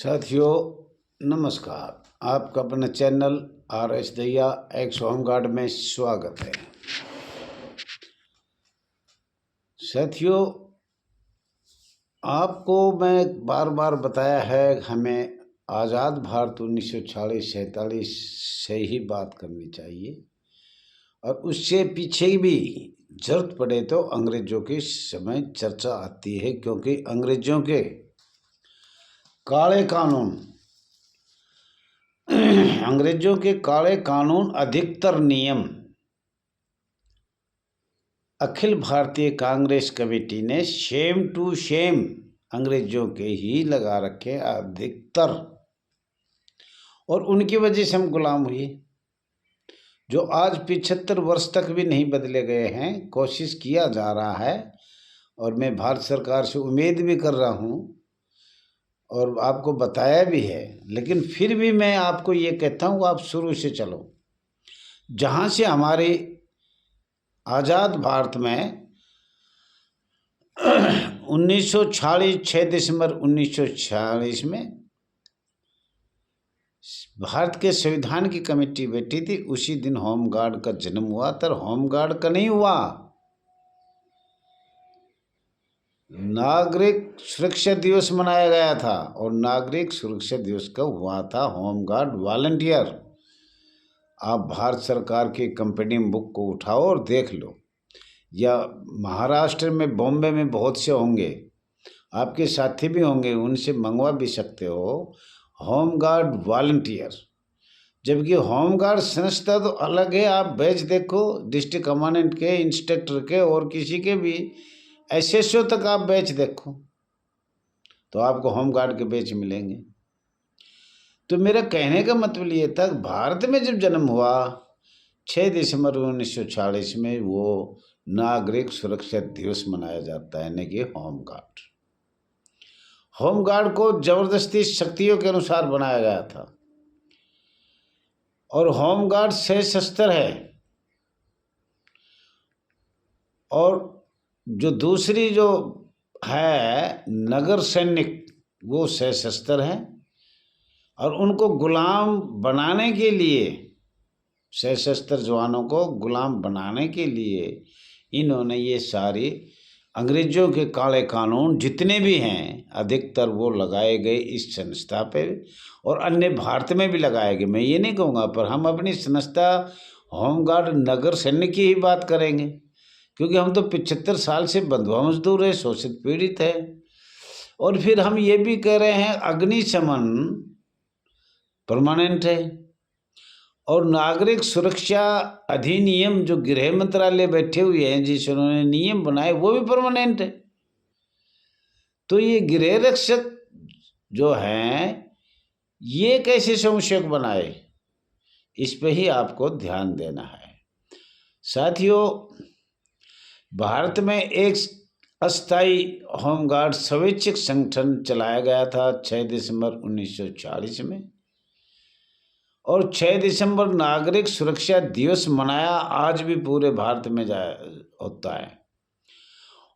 साथियों नमस्कार। आपका अपना चैनल RS दैया एक्स होमगार्ड में स्वागत है। साथियों, आपको मैं बार बार बताया है, हमें आज़ाद भारत 1946-47 से ही बात करनी चाहिए और उससे पीछे भी जरूरत पड़े तो अंग्रेज़ों के समय चर्चा आती है, क्योंकि अंग्रेज़ों के काले कानून अंग्रेजों के काले कानून अधिकतर नियम अखिल भारतीय कांग्रेस कमेटी ने सेम टू सेम अंग्रेजों के ही लगा रखे अधिकतर, और उनकी वजह से हम गुलाम हुए, जो आज 75 वर्ष तक भी नहीं बदले गए हैं। कोशिश किया जा रहा है और मैं भारत सरकार से उम्मीद भी कर रहा हूँ और आपको बताया भी है, लेकिन फिर भी मैं आपको ये कहता हूँ, आप शुरू से चलो। जहाँ से हमारे आज़ाद भारत में 1946 6 दिसंबर 1946 में भारत के संविधान की कमेटी बैठी थी, उसी दिन होमगार्ड का जन्म हुआ था। होमगार्ड का नहीं हुआ, नागरिक सुरक्षा दिवस मनाया गया था, और नागरिक सुरक्षा दिवस का हुआ था होमगार्ड वॉलंटियर। आप भारत सरकार की कंपनी बुक को उठाओ और देख लो, या महाराष्ट्र में बॉम्बे में बहुत से होंगे, आपके साथी भी होंगे, उनसे मंगवा भी सकते हो होमगार्ड वॉलंटियर। जबकि होमगार्ड संस्था तो अलग है, आप बैच देखो डिस्ट्रिक्ट कमांडेंट के, इंस्पेक्टर के और किसी के भी SSO तक आप बैच देखो तो आपको होमगार्ड के बैच मिलेंगे। तो मेरा कहने का मतलब ये था, भारत में जब जन्म हुआ 6 दिसंबर 1946 में, वो नागरिक सुरक्षा दिवस मनाया जाता है, यानी कि होमगार्ड। होमगार्ड को जबरदस्ती शक्तियों के अनुसार बनाया गया था, और होमगार्ड सशस्त्र है, और जो दूसरी जो है नगर सैनिक, वो सशस्त्र हैं, और उनको गुलाम बनाने के लिए, सशस्त्र जवानों को गुलाम बनाने के लिए इन्होंने ये सारी अंग्रेजों के काले कानून जितने भी हैं अधिकतर वो लगाए गए इस संस्था पे, और अन्य भारत में भी लगाए गए। मैं ये नहीं कहूँगा, पर हम अपनी संस्था होमगार्ड नगर सैनिक की ही बात करेंगे, क्योंकि हम तो 75 साल से बंधुआ मजदूर है, शोषित पीड़ित है। और फिर हम ये भी कह रहे हैं अग्निशमन परमानेंट है, और नागरिक सुरक्षा अधिनियम जो गृह मंत्रालय बैठे हुए हैं जिन्होंने नियम बनाए, वो भी परमानेंट है। तो ये गृह रक्षक जो हैं, ये कैसे संशयक बनाए, इस पे ही आपको ध्यान देना है। साथियों, भारत में एक अस्थायी होमगार्ड स्वैच्छिक संगठन चलाया गया था 6 दिसंबर 1940 में, और 6 दिसंबर नागरिक सुरक्षा दिवस मनाया आज भी पूरे भारत में होता है।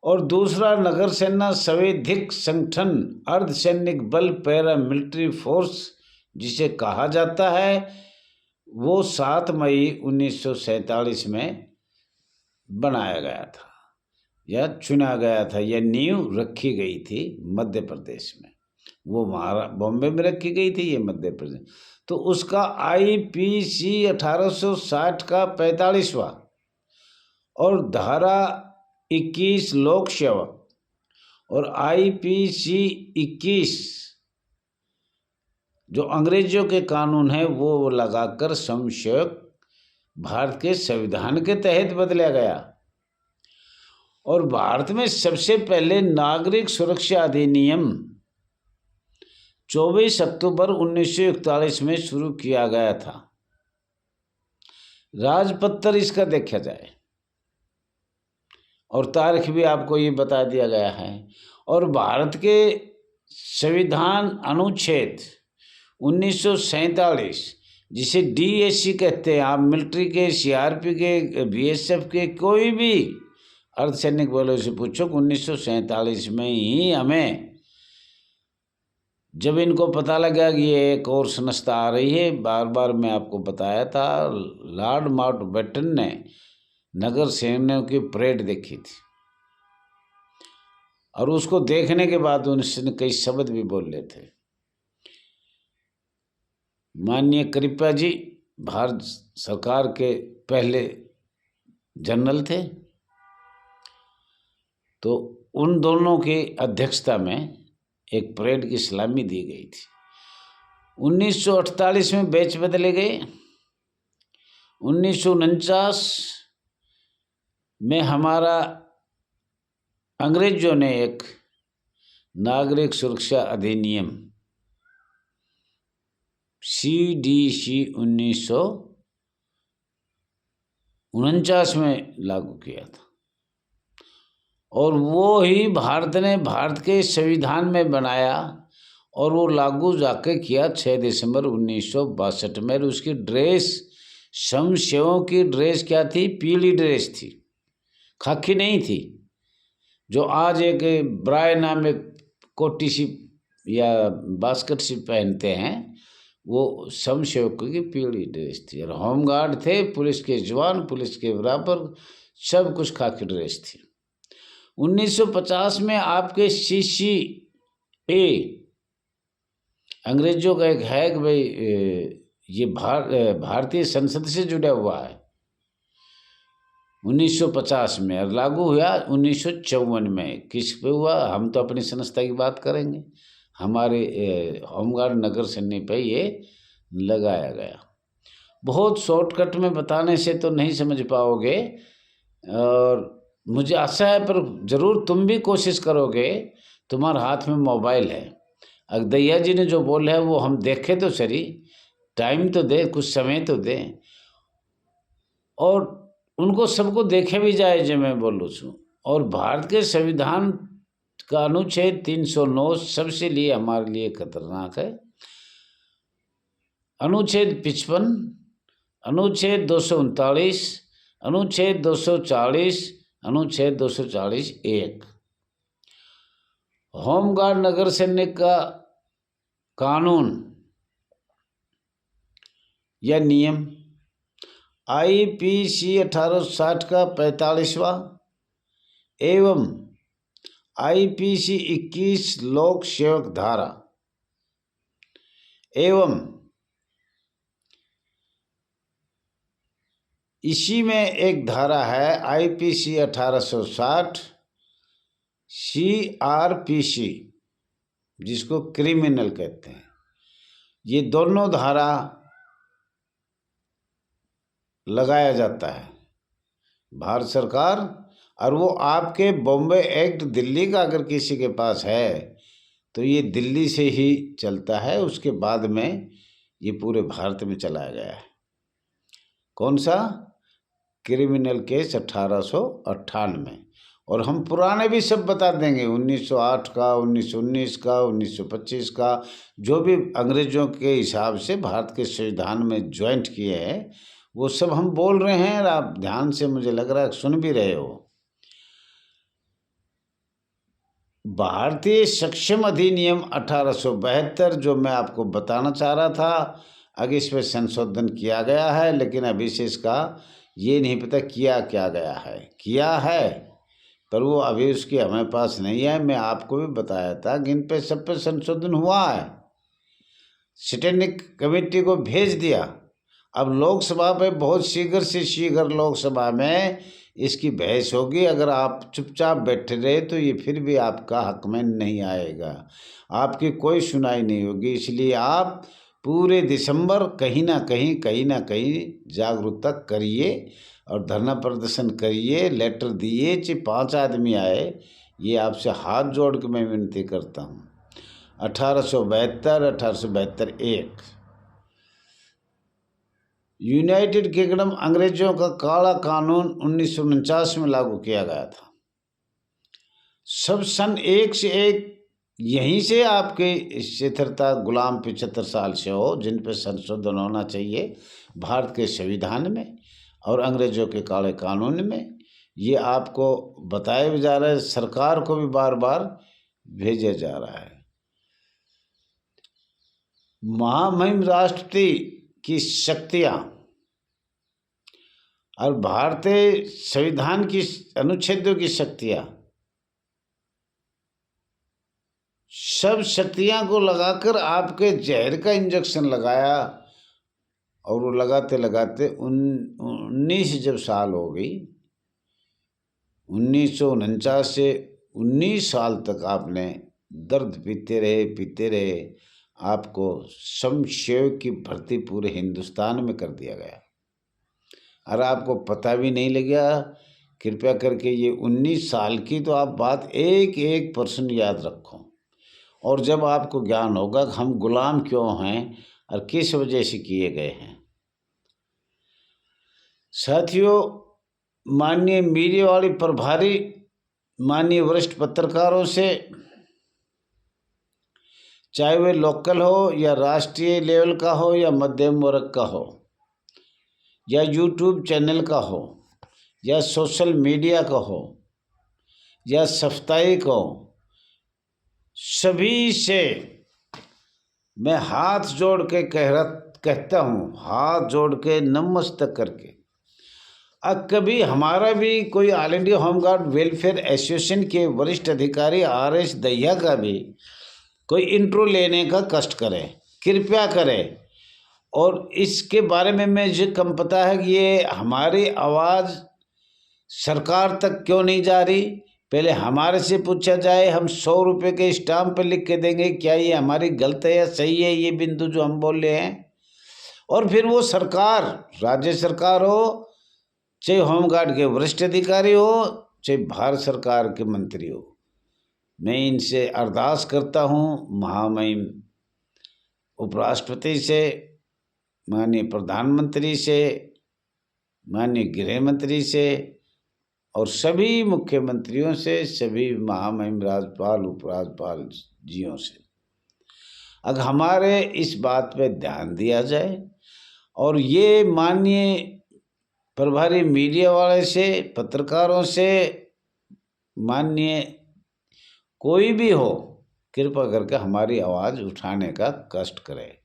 और दूसरा नगर सेना संवैधानिक संगठन अर्धसैनिक बल पैरा मिलिट्री फोर्स जिसे कहा जाता है, वो 7 मई 1947 में बनाया गया था, या चुना गया था, या नींव रखी गई थी मध्य प्रदेश में। वो बॉम्बे में रखी गई थी, ये मध्य प्रदेश। तो उसका IPC 1860 का 45वां और धारा 21 लोक सेवक, और IPC 21 जो अंग्रेजों के कानून है, वो लगाकर समसेवक भारत के संविधान के तहत बदला गया। और भारत में सबसे पहले नागरिक सुरक्षा अधिनियम 24 अक्टूबर 1941 में शुरू किया गया था। राजपत्र इसका देखा जाए, और तारीख भी आपको ये बता दिया गया है। और भारत के संविधान अनुच्छेद 1947 जिसे DSC कहते हैं, आप मिलिट्री के, CRP के, BSF के, कोई भी अर्धसैनिक बलों से पूछो, 1947 में ही हमें जब इनको पता लगा कि ये एक और संस्था आ रही है, बार बार मैं आपको बताया था, लॉर्ड माउंटबेटन ने नगर सैनिकों की परेड देखी थी और उसको देखने के बाद उन्होंने कई शब्द भी बोले थे। माननीय कृपया जी भारत सरकार के पहले जनरल थे, तो उन दोनों की अध्यक्षता में एक परेड की सलामी दी गई थी। 1948 में बैच बदले गए। 1949 में हमारा अंग्रेजों ने एक नागरिक सुरक्षा अधिनियम CDC 1949 में लागू किया था और वो ही भारत ने भारत के संविधान में बनाया और वो लागू जाके किया 6 दिसंबर 1962 में। उसकी ड्रेस, स्वयंसेवकों की ड्रेस क्या थी? पीली ड्रेस थी, खाकी नहीं थी। जो आज एक ब्राय नाम एक कोटी सी या बास्केट सी पहनते हैं, वो स्वयंसेवकों की पीली ड्रेस थी। और होमगार्ड थे, पुलिस के जवान, पुलिस के बराबर सब कुछ खाकी ड्रेस थी। 1950 में आपके CCA, अंग्रेजों का एक है कि भाई ये भारतीय संसद से जुड़ा हुआ है, 1950 में, और लागू हुआ 1954 में। किस पे हुआ? हम तो अपनी संस्था की बात करेंगे। हमारे होमगार्ड नगर सैन्य पे ये लगाया गया। बहुत शॉर्टकट में बताने से तो नहीं समझ पाओगे और मुझे आशा है, पर ज़रूर तुम भी कोशिश करोगे। तुम्हारे हाथ में मोबाइल है, अगदैया जी ने जो बोला है वो हम देखें तो सही, टाइम तो दे, कुछ समय तो दे, और उनको सबको देखे भी जाए जो मैं बोलूँ छूँ। और भारत के संविधान का अनुच्छेद 309 सबसे लिए हमारे लिए खतरनाक है। अनुच्छेद 55, अनुच्छेद 239, अनुच्छेद 240, अनुच्छेद 240(1) होमगार्ड नगर सैनिक का कानून या नियम IPC 1860 का 45वां एवं IPC 21 लोक सेवक धारा एवं इसी में एक धारा है IPC 1860 CRPC, जिसको क्रिमिनल कहते हैं। ये दोनों धारा लगाया जाता है भारत सरकार, और वो आपके बॉम्बे एक्ट दिल्ली का अगर किसी के पास है तो ये दिल्ली से ही चलता है। उसके बाद में ये पूरे भारत में चलाया गया है। कौन सा? Criminal case 1898। और हम पुराने भी सब बता देंगे, 1908 का, 1919 का, 1925 का, जो भी अंग्रेजों के हिसाब से भारत के संविधान में ज्वाइंट किए हैं वो सब हम बोल रहे हैं। और आप ध्यान से, मुझे लग रहा है सुन भी रहे हो। भारतीय सक्षम अधिनियम 1872 जो मैं आपको बताना चाह रहा था, आगे इस पर संशोधन किया गया है, लेकिन अभी से इसका ये नहीं पता किया क्या गया है। किया है पर वो अभी उसकी हमारे पास नहीं है। मैं आपको भी बताया था कि इन पे सब पे संशोधन हुआ है, स्टैंडिंग कमेटी को भेज दिया। अब लोकसभा पे बहुत शीघ्र से शीघ्र लोकसभा में इसकी बहस होगी। अगर आप चुपचाप बैठे रहे तो ये फिर भी आपका हक में नहीं आएगा, आपकी कोई सुनाई नहीं होगी। इसलिए आप पूरे दिसंबर कहीं ना कहीं जागरूकता करिए और धरना प्रदर्शन करिए, लेटर दिए, चाहे 5 आदमी आए, ये आपसे हाथ जोड़ के मैं विनती करता हूँ। 1872(1) यूनाइटेड किंगडम अंग्रेजों का काला कानून 1949 में लागू किया गया था। सब सन एक से एक यहीं से आपके शिथिलता गुलाम 75 साल से हो, जिन पर संशोधन होना चाहिए भारत के संविधान में और अंग्रेजों के काले कानून में। ये आपको बताया भी जा रहा है, सरकार को भी बार बार भेजा जा रहा है। महामहिम राष्ट्रपति की शक्तियाँ और भारतीय संविधान की अनुच्छेदों की शक्तियाँ, सब शक्तियाँ को लगाकर आपके जहर का इंजेक्शन लगाया और वो लगाते लगाते 19 जब साल हो गई, 1949 से 19 साल तक आपने दर्द पीते रहे। आपको समसेवक की भर्ती पूरे हिंदुस्तान में कर दिया गया और आपको पता भी नहीं लगा। कृपया करके ये 19 साल की तो आप बात एक 1% याद रखो, और जब आपको ज्ञान होगा कि हम गुलाम क्यों हैं और किस वजह से किए गए हैं। साथियों, माननीय मीडिया वाले प्रभारी, माननीय वरिष्ठ पत्रकारों से, चाहे वे लोकल हो या राष्ट्रीय लेवल का हो या मध्यम वर्ग का हो या यूट्यूब चैनल का हो या सोशल मीडिया का हो या साप्ताहिक हो, सभी से मैं हाथ जोड़ के कहता हूँ, हाथ जोड़ के नमस्ते करके, अब कभी हमारा भी कोई all India home guard welfare association के वरिष्ठ अधिकारी RS दहिया का भी कोई इंट्रो लेने का कष्ट करें, कृपया करें। और इसके बारे में मुझे कम पता है कि ये हमारी आवाज़ सरकार तक क्यों नहीं जा रही। पहले हमारे से पूछा जाए, हम 100 रुपये के स्टाम्प पर लिख के देंगे क्या ये हमारी गलत है या सही है ये बिंदु जो हम बोल रहे हैं। और फिर वो सरकार, राज्य सरकार हो, चाहे होमगार्ड के वरिष्ठ अधिकारी हो, चाहे भारत सरकार के मंत्री हो, मैं इनसे अरदास करता हूँ, महामहिम उपराष्ट्रपति से, माननीय प्रधानमंत्री से, माननीय गृह मंत्री से और सभी मुख्यमंत्रियों से, सभी महामहिम राज्यपाल उपराज्यपाल जियों से, अगर हमारे इस बात पे ध्यान दिया जाए और ये माननीय प्रभारी मीडिया वाले से, पत्रकारों से, माननीय कोई भी हो, कृपा करके हमारी आवाज़ उठाने का कष्ट करें।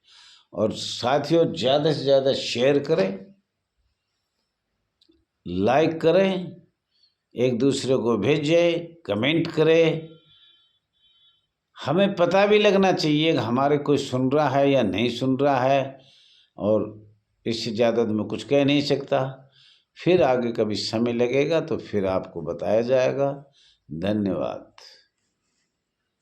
और साथियों, ज़्यादा से ज़्यादा शेयर करें, लाइक करें, एक दूसरे को भेजें, कमेंट करें। हमें पता भी लगना चाहिए कि हमारे कोई सुन रहा है या नहीं सुन रहा है, और इससे ज़्यादा तो मैं कुछ कह नहीं सकता। फिर आगे कभी समय लगेगा तो फिर आपको बताया जाएगा। धन्यवाद।